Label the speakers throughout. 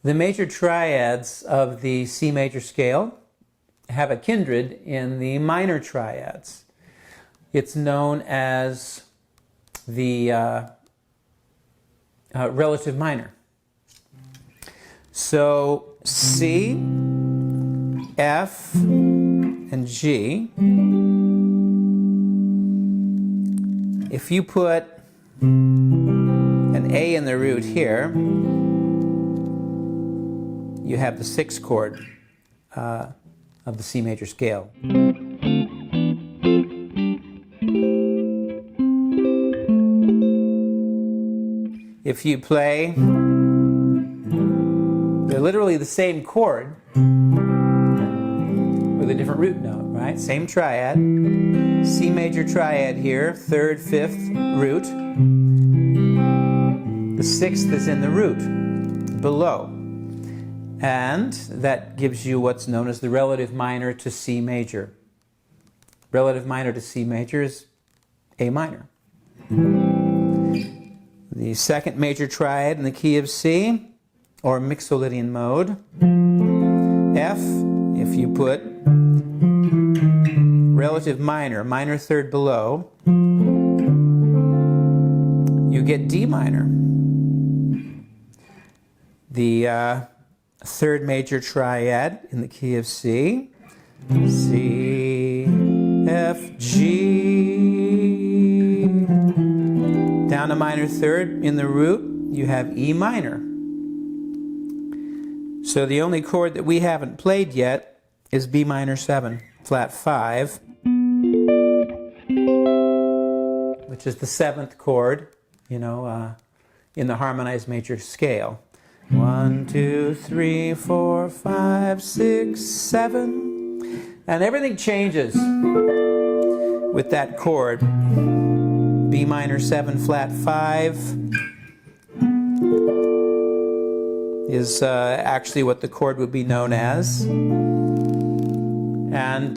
Speaker 1: The major triads of the C major scale have a kindred in the minor triads. It's known as the relative minor. So C, F, and G, if you put an A in the root here, you have the sixth chord of the C major scale. If you play, they're literally the same chord with a different root note, right? Same triad. C major triad here, third, fifth root. The sixth is in the root below. And that gives you what's known as the relative minor to C major. Relative minor to C major is A minor. The second major triad in the key of C, or Mixolydian mode, F, if you put relative minor, minor third below, you get D minor. The third major triad in the key of C, C, F, G. Down to minor third in the root, you have E minor. So the only chord that we haven't played yet is B minor 7, flat 5, which is the seventh chord, in the harmonized major scale. 1, 2, 3, 4, 5, 6, 7. And everything changes with that chord. B minor 7 flat 5 is actually what the chord would be known as. And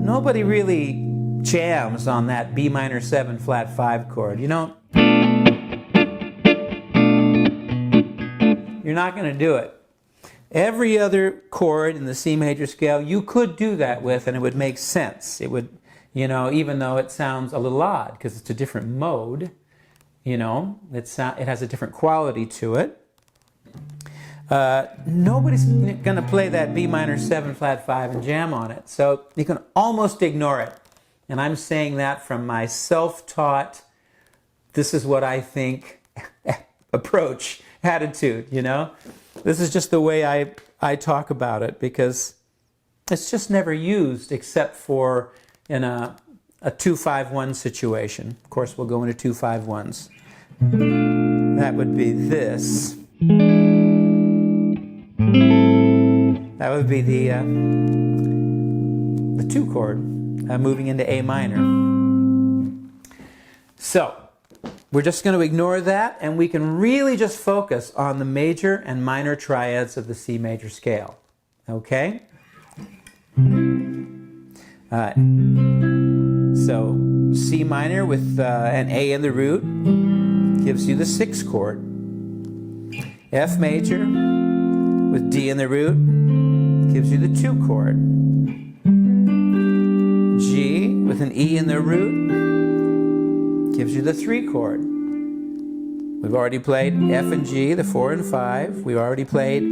Speaker 1: nobody really jams on that B minor 7 flat 5 chord. You're not going to do it. Every other chord in the C major scale you could do that with, and it would make sense. It would, even though it sounds a little odd because it's a different mode, it has a different quality to it. Nobody's going to play that B minor 7 flat 5 and jam on it, so you can almost ignore it. And I'm saying that from my self-taught, this is what I think approach, attitude, This is just the way I talk about it, because it's just never used except for in a 2-5-1 situation. Of course, we'll go into 2-5-1s. That would be this. That would be the 2 chord moving into A minor. So we're just going to ignore that, and we can really just focus on the major and minor triads of the C major scale. Okay? So C minor with an A in the root gives you the 6th chord. F major with D in the root gives you the 2 chord. G with an E in the root gives you the 3 chord. We've already played F and G, the 4 and 5. We've already played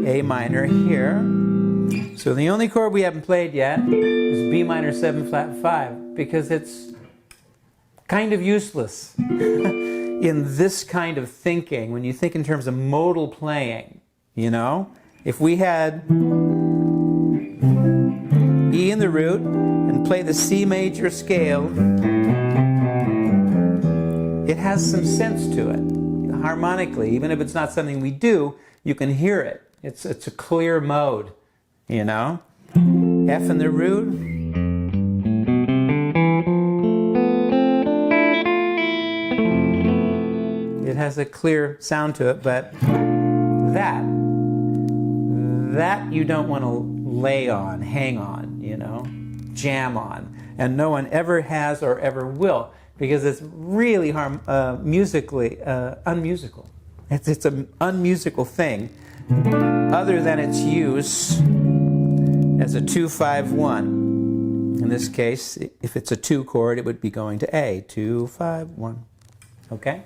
Speaker 1: A minor here. So the only chord we haven't played yet is B minor 7 flat 5, because it's kind of useless in this kind of thinking, when you think in terms of modal playing, If we had E in the root and play the C major scale, it has some sense to it, harmonically. Even if it's not something we do, you can hear it. It's a clear mode, F in the root. It has a clear sound to it, but that you don't want to lay on, hang on, jam on. and no one ever has or ever will, because it's really musically unmusical. It's an unmusical thing, other than its use as a 2-5-1. In this case, if it's a 2 chord, it would be going to A, 2-5-1. Okay?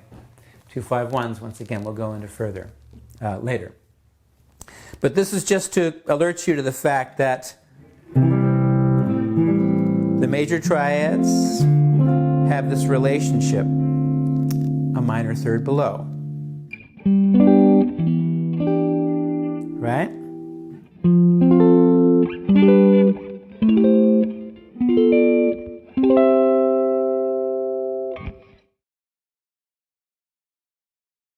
Speaker 1: 2-5-1s, once again, we'll go into further later. But this is just to alert you to the fact that the major triads have this relationship, a minor third below. Right?